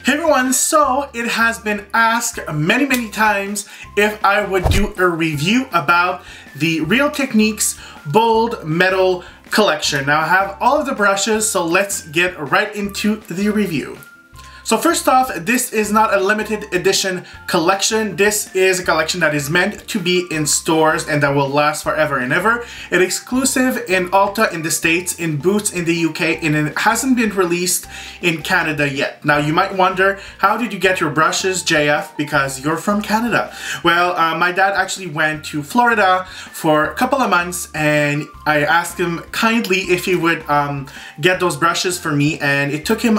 Hey everyone, so it has been asked many times if I would do a review about the Real Techniques Bold Metal collection. Now I have all of the brushes, so let's get right into the review. So first off, this is not a limited edition collection. This is a collection that is meant to be in stores and that will last forever and ever. It's exclusive in Ulta in the States, in Boots in the UK, and it hasn't been released in Canada yet. Now you might wonder, how did you get your brushes, JF? Because you're from Canada. Well, my dad actually went to Florida for a couple of months and I asked him kindly if he would get those brushes for me, and it took him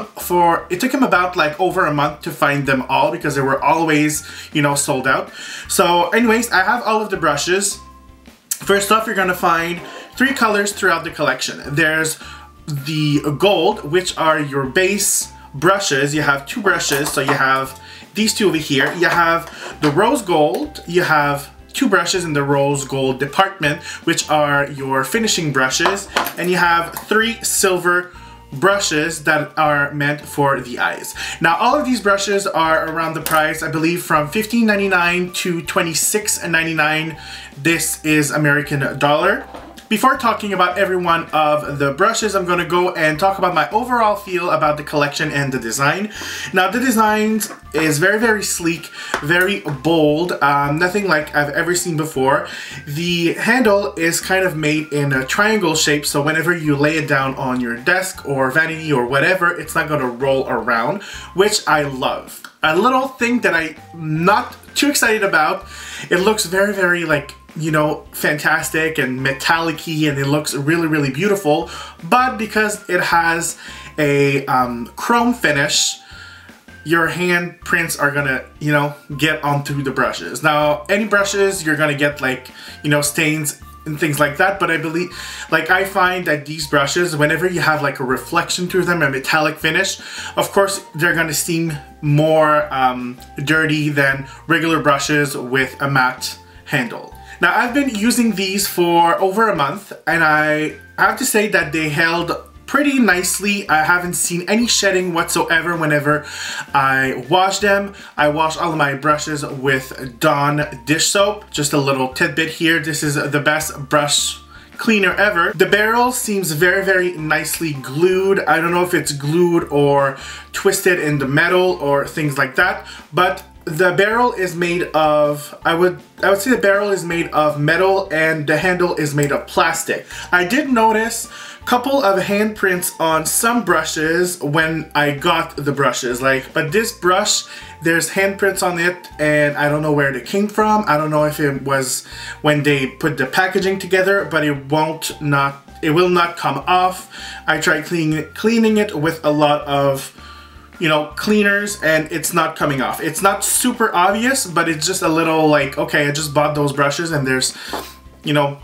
about like over a month to find them all because they were always, you know, sold out. So anyways, I have all of the brushes. First off, you're gonna find 3 colors throughout the collection. There's the gold, which are your base brushes. You have 2 brushes, so you have these 2 over here. You have the rose gold, you have 2 brushes in the rose gold department, which are your finishing brushes, and you have 3 silver brushes that are meant for the eyes. Now all of these brushes are around the price, I believe, from $15.99 to $26.99. This is American dollar. Before talking about every one of the brushes, I'm going to go and talk about my overall feel about the collection and the design. Now the design is very sleek, very bold, nothing like I've ever seen before. The handle is kind of made in a triangle shape, so whenever you lay it down on your desk or vanity or whatever, it's not going to roll around, which I love. A little thing that I'm not too excited about, it looks very like, you know, fantastic and metallic-y, and it looks really beautiful, but because it has a chrome finish, your hand prints are gonna, you know, get onto the brushes. Now any brushes you're gonna get, like, you know, stains and things like that, but I believe, like, I find that these brushes, whenever you have like a reflection through them, a metallic finish, of course they're gonna seem more dirty than regular brushes with a matte handle. Now I've been using these for over a month, and I have to say that they held pretty nicely. I haven't seen any shedding whatsoever whenever I wash them. I wash all of my brushes with Dawn dish soap. Just a little tidbit here, this is the best brush cleaner ever. The barrel seems very nicely glued. I don't know if it's glued or twisted in the metal or things like that, but the barrel is made of, I would say the barrel is made of metal and the handle is made of plastic. I did notice a couple of handprints on some brushes when I got the brushes, but this brush, there's handprints on it and I don't know where they came from. I don't know if it was when they put the packaging together, but it will not come off. I tried cleaning it with a lot of, you know, cleaners, and it's not coming off. It's not super obvious, but it's just a little like, okay, I just bought those brushes and there's, you know,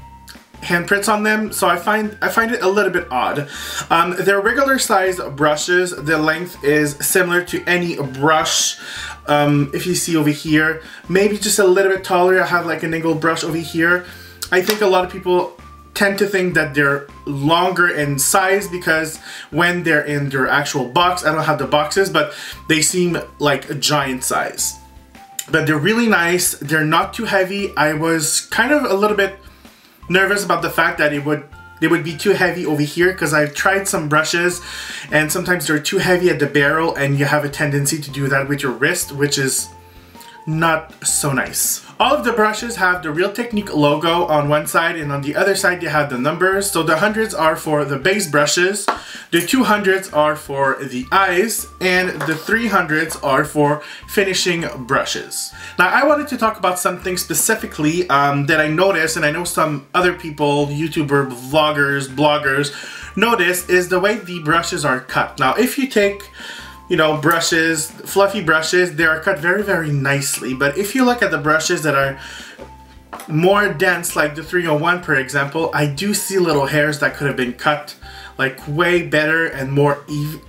handprints on them, so I find it a little bit odd. They're regular size brushes. The length is similar to any brush. If you see over here, maybe just a little bit taller. I have like an angled brush over here. I think a lot of people tend to think that they're longer in size because when they're in their actual box, I don't have the boxes, but they seem like a giant size. But they're really nice. They're not too heavy. I was kind of a little bit nervous about the fact that they would be too heavy over here, because I've tried some brushes and sometimes they're too heavy at the barrel and you have a tendency to do that with your wrist, which is not so nice. All of the brushes have the Real Technique logo on one side, and on the other side they have the numbers. So the 100s are for the base brushes, the 200s are for the eyes, and the 300s are for finishing brushes. Now I wanted to talk about something specifically that I noticed, and I know some other people, YouTuber, vloggers, bloggers, notice, is the way the brushes are cut. Now if you take, you know, brushes, fluffy brushes, they are cut very nicely. But if you look at the brushes that are more dense, like the 301 for example, I do see little hairs that could have been cut like way better and more even.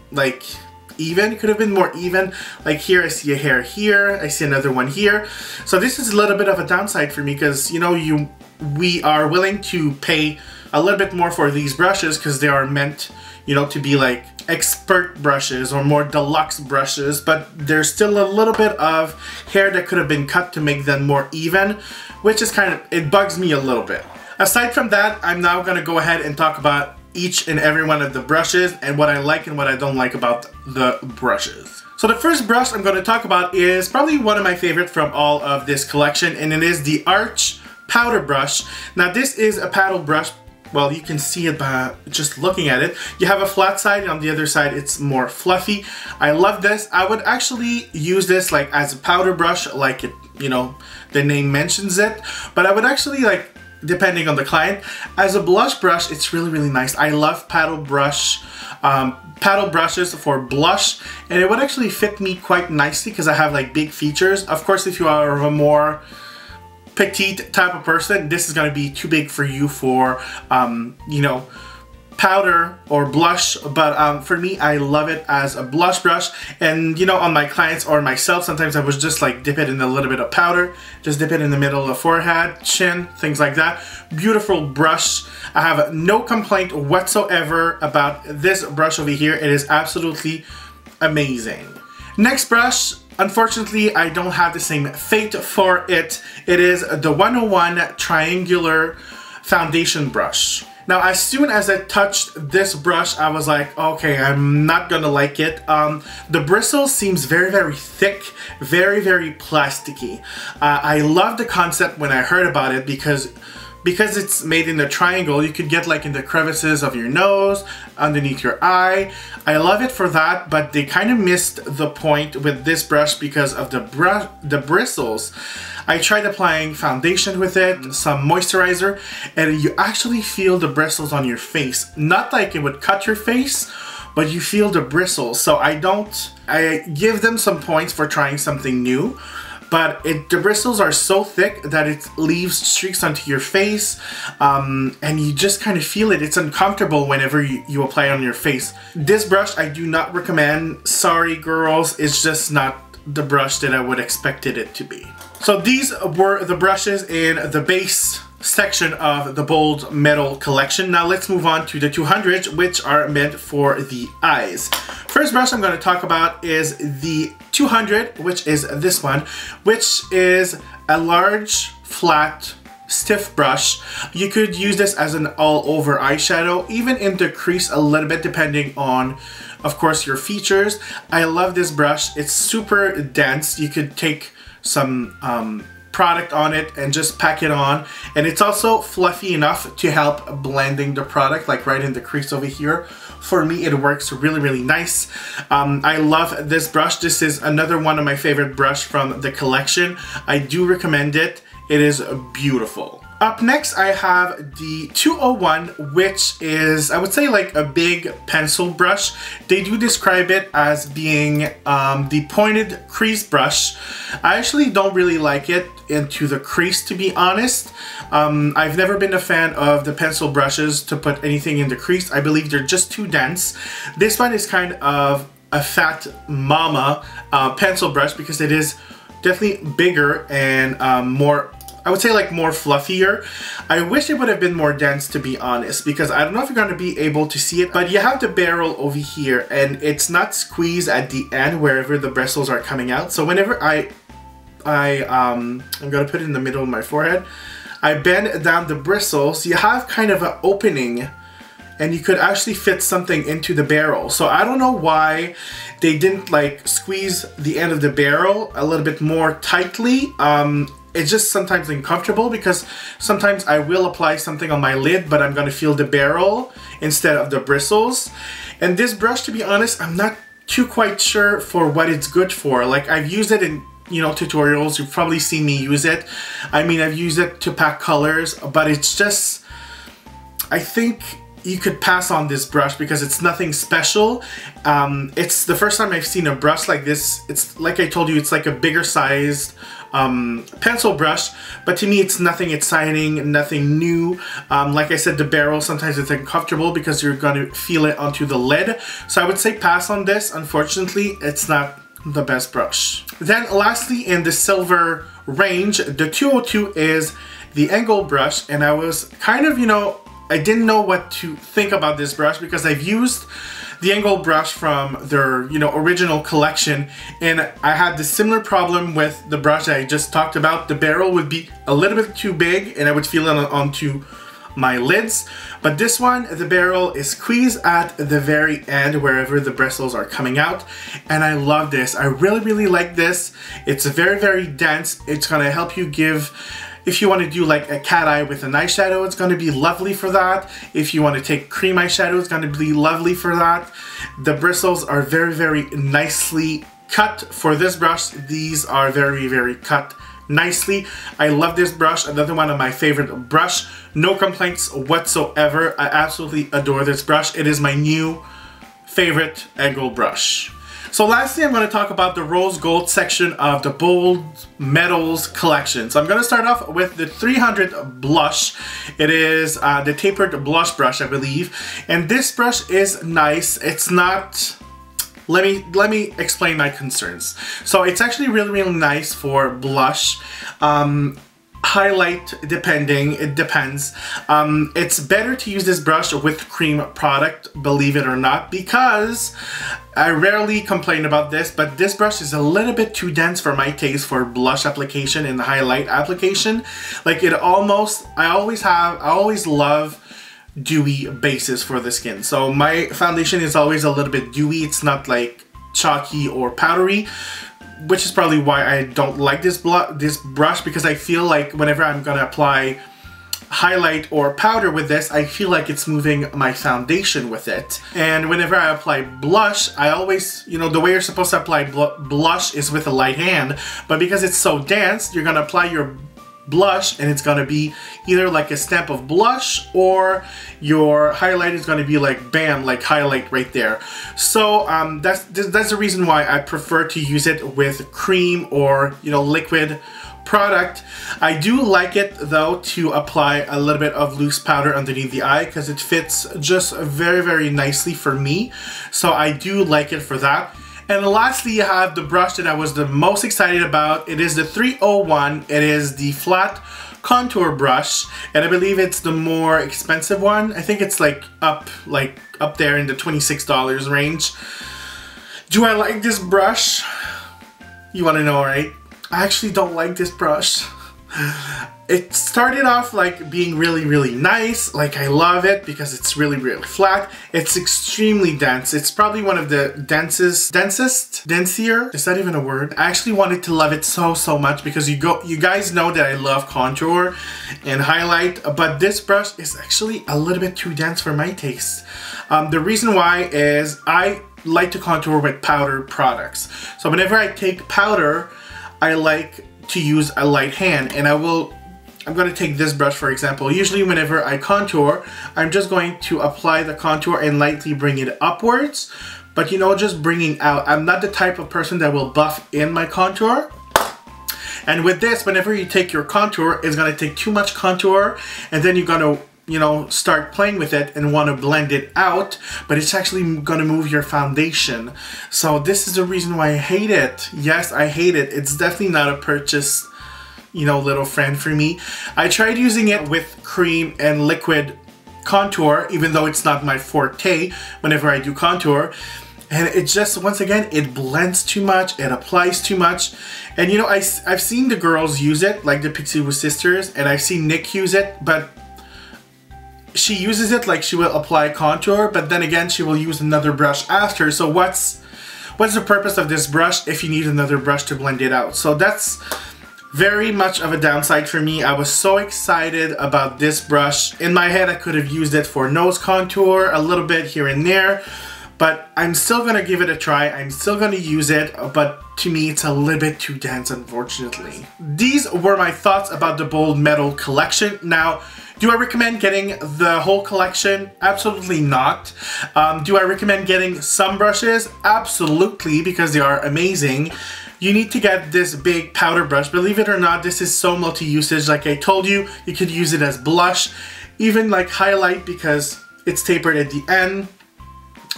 Could have been more even. Like here I see a hair here, I see another one here. So this is a little bit of a downside for me, because, you know, we are willing to pay a little bit more for these brushes because they are meant, you know, to be like expert brushes or more deluxe brushes, but there's still a little bit of hair that could have been cut to make them more even, which is kind of, it bugs me a little bit. Aside from that, I'm now going to go ahead and talk about each and every one of the brushes and what I like and what I don't like about the brushes. So the first brush I'm going to talk about is probably one of my favorite from all of this collection, and it is the Arch powder brush. Now this is a paddle brush. Well, you can see it by just looking at it. You have a flat side, and on the other side it's more fluffy. I love this. I would actually use this like as a powder brush, like it, you know, the name mentions it, but I would actually like, depending on the client, as a blush brush, it's really, really nice. I love paddle brushes for blush, and it would actually fit me quite nicely because I have like big features. Of course, if you are a more petite type of person, this is going to be too big for you for, you know, powder or blush, but for me, I love it as a blush brush. And you know, on my clients or myself, sometimes I would just like dip it in a little bit of powder, just dip it in the middle of the forehead, chin, things like that. Beautiful brush. I have no complaint whatsoever about this brush over here. It is absolutely amazing. Next brush, unfortunately, I don't have the same fate for it. It is the 101 triangular foundation brush. Now, as soon as I touched this brush, I was like, okay, I'm not gonna like it. The bristle seems very, very thick, very, very plasticky. I love the concept when I heard about it because it's made in a triangle. You could get like in the crevices of your nose, underneath your eye. I love it for that, but they kind of missed the point with this brush because of the bristles. I tried applying foundation with it, some moisturizer, and you actually feel the bristles on your face. Not like it would cut your face, but you feel the bristles. So I give them some points for trying something new, but the bristles are so thick that it leaves streaks onto your face, and you just kind of feel it. It's uncomfortable whenever you apply it on your face. This brush I do not recommend. Sorry girls, it's just not the brush that I would expected it to be. So these were the brushes in the base section of the Bold Metal collection. Now let's move on to the 200s, which are meant for the eyes. First brush I'm going to talk about is the 200, which is this one, which is a large, flat, stiff brush. You could use this as an all-over eyeshadow, even in the crease a little bit, depending on, of course, your features. I love this brush. It's super dense. You could take some product on it and just pack it on, and it's also fluffy enough to help blending the product, like right in the crease over here. For me, it works really, really nice. I love this brush. This is another one of my favorite brush from the collection. I do recommend it. It is beautiful. Up next, I have the 201, which is, I would say, like a big pencil brush. They do describe it as being the pointed crease brush. I actually don't really like it into the crease, to be honest. I've never been a fan of the pencil brushes to put anything in the crease. I believe they're just too dense. This one is kind of a fat mama pencil brush because it is definitely bigger and more, I would say, like more fluffier. I wish it would have been more dense, to be honest, because I don't know if you're going to be able to see it, but you have the barrel over here and it's not squeezed at the end wherever the bristles are coming out. So whenever I'm going to put it in the middle of my forehead, I bend down the bristles, you have kind of an opening and you could actually fit something into the barrel. So I don't know why they didn't like squeeze the end of the barrel a little bit more tightly. It's just sometimes uncomfortable because sometimes I will apply something on my lid, but I'm gonna feel the barrel instead of the bristles. And this brush, to be honest, I'm not too quite sure for what it's good for. Like, I've used it in, you know, tutorials. You've probably seen me use it. I mean, I've used it to pack colors, but it's just, I think you could pass on this brush because it's nothing special. It's the first time I've seen a brush like this. It's like I told you, it's like a bigger sized pencil brush, but to me it's nothing exciting, nothing new. Like I said, the barrel, sometimes it's uncomfortable because you're going to feel it onto the lid. So I would say pass on this. Unfortunately, it's not the best brush. Then lastly, in the silver range, the 202 is the angle brush, and I was kind of, you know, I didn't know what to think about this brush because I've used the angled brush from their, you know, original collection, and I had the similar problem with the brush that I just talked about. The barrel would be a little bit too big and I would feel it onto my lids, but this one, the barrel is squeezed at the very end wherever the bristles are coming out, and I love this. I really like this. It's very dense. It's gonna help you give, if you want to do like a cat eye with an eyeshadow, it's going to be lovely for that. If you want to take cream eyeshadow, it's going to be lovely for that. The bristles are very nicely cut for this brush. These are very cut nicely. I love this brush. Another one of my favorite brush. No complaints whatsoever. I absolutely adore this brush. It is my new favorite angled brush. So lastly, I'm going to talk about the rose gold section of the Bold Metals collection. So I'm going to start off with the 300 blush. It is the tapered blush brush, I believe. And this brush is nice. It's not... Let me explain my concerns. So it's actually really nice for blush. Highlight, depending, it depends. It's better to use this brush with cream product, believe it or not, because I rarely complain about this, but this brush is a little bit too dense for my taste for blush application and highlight application. Like it almost, I always love dewy bases for the skin. So my foundation is always a little bit dewy. It's not like chalky or powdery, which is probably why I don't like this brush, because I feel like whenever I'm gonna apply highlight or powder with this, I feel like it's moving my foundation with it. And whenever I apply blush, I always, you know, the way you're supposed to apply blush is with a light hand, but because it's so dense, you're gonna apply your blush and it's gonna be either like a stamp of blush, or your highlight is gonna be like bam, like highlight right there. So that's the reason why I prefer to use it with cream or, you know, liquid product. I do like it though to apply a little bit of loose powder underneath the eye because it fits just very nicely for me. So I do like it for that. And lastly, you have the brush that I was the most excited about. It is the 301. It is the flat contour brush, and I believe it's the more expensive one. I think it's like up there in the $26 range. Do I like this brush? You want to know, right? I actually don't like this brush. It started off like being really nice. Like I love it because it's really flat. It's extremely dense. It's probably one of the densier. Is that even a word? I actually wanted to love it so much because you guys know that I love contour and highlight, but this brush is actually a little bit too dense for my taste. The reason why is I like to contour with powder products. So whenever I take powder, I like to use a light hand, and I'm going to take this brush for example. Usually whenever I contour, I'm just going to apply the contour and lightly bring it upwards, but you know, just bringing out. I'm not the type of person that will buff in my contour. And with this, whenever you take your contour, it's going to take too much contour, and then you're going to, you know, start playing with it and want to blend it out, but it's actually going to move your foundation. So this is the reason why I hate it. Yes, I hate it. It's definitely not a purchase, you know, little friend for me. I tried using it with cream and liquid contour, even though it's not my forte whenever I do contour. And it just, once again, it blends too much, it applies too much. And you know, I've seen the girls use it, like the Pixie Woo sisters, and I've seen Nick use it, but she uses it like she will apply contour, but then again, she will use another brush after. So what's the purpose of this brush if you need another brush to blend it out? So that's very much of a downside for me. I was so excited about this brush. In my head, I could have used it for nose contour, a little bit here and there, but I'm still gonna give it a try. I'm still gonna use it, but to me, it's a little bit too dense, unfortunately. These were my thoughts about the Bold Metal collection. Now, do I recommend getting the whole collection? Absolutely not. Do I recommend getting some brushes? Absolutely, because they are amazing. You need to get this big powder brush. Believe it or not, this is so multi-usage. Like I told you, you could use it as blush, even like highlight because it's tapered at the end.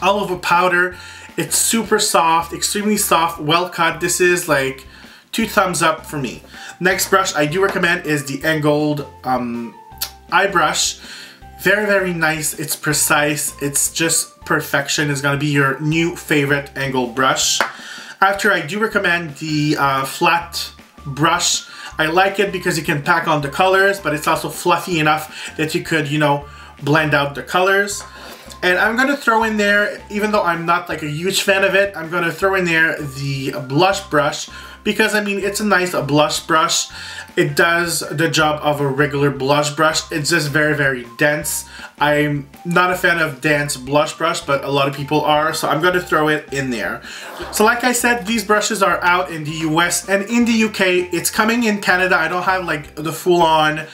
All over powder. It's super soft, extremely soft, well cut. This is like 2 thumbs up for me. Next brush I do recommend is the angled eye brush. Very, very nice. It's precise. It's just perfection. It's gonna be your new favorite angle brush. After, I do recommend the flat brush. I like it because you can pack on the colors, but it's also fluffy enough that you could, you know, blend out the colors. And I'm gonna throw in there, even though I'm not like a huge fan of it, I'm gonna throw in there the blush brush because, I mean, it's a nice blush brush. It does the job of a regular blush brush. It's just very, very dense. I'm not a fan of dense blush brush, but a lot of people are, so I'm gonna throw it in there. So like I said, these brushes are out in the US and in the UK. It's coming in Canada. I don't have like the full-on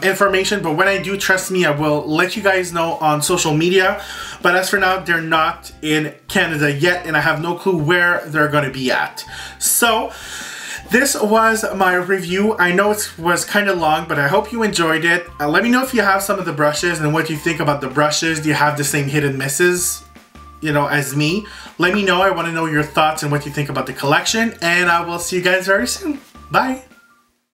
information, but when I do, trust me, I will let you guys know on social media. But as for now, they're not in Canada yet, and I have no clue where they're gonna be at. So this was my review. I know it was kind of long, but I hope you enjoyed it. Let me know if you have some of the brushes and what you think about the brushes. Do you have the same hit and misses, you know, as me? Let me know. I want to know your thoughts and what you think about the collection, and I will see you guys very soon. Bye.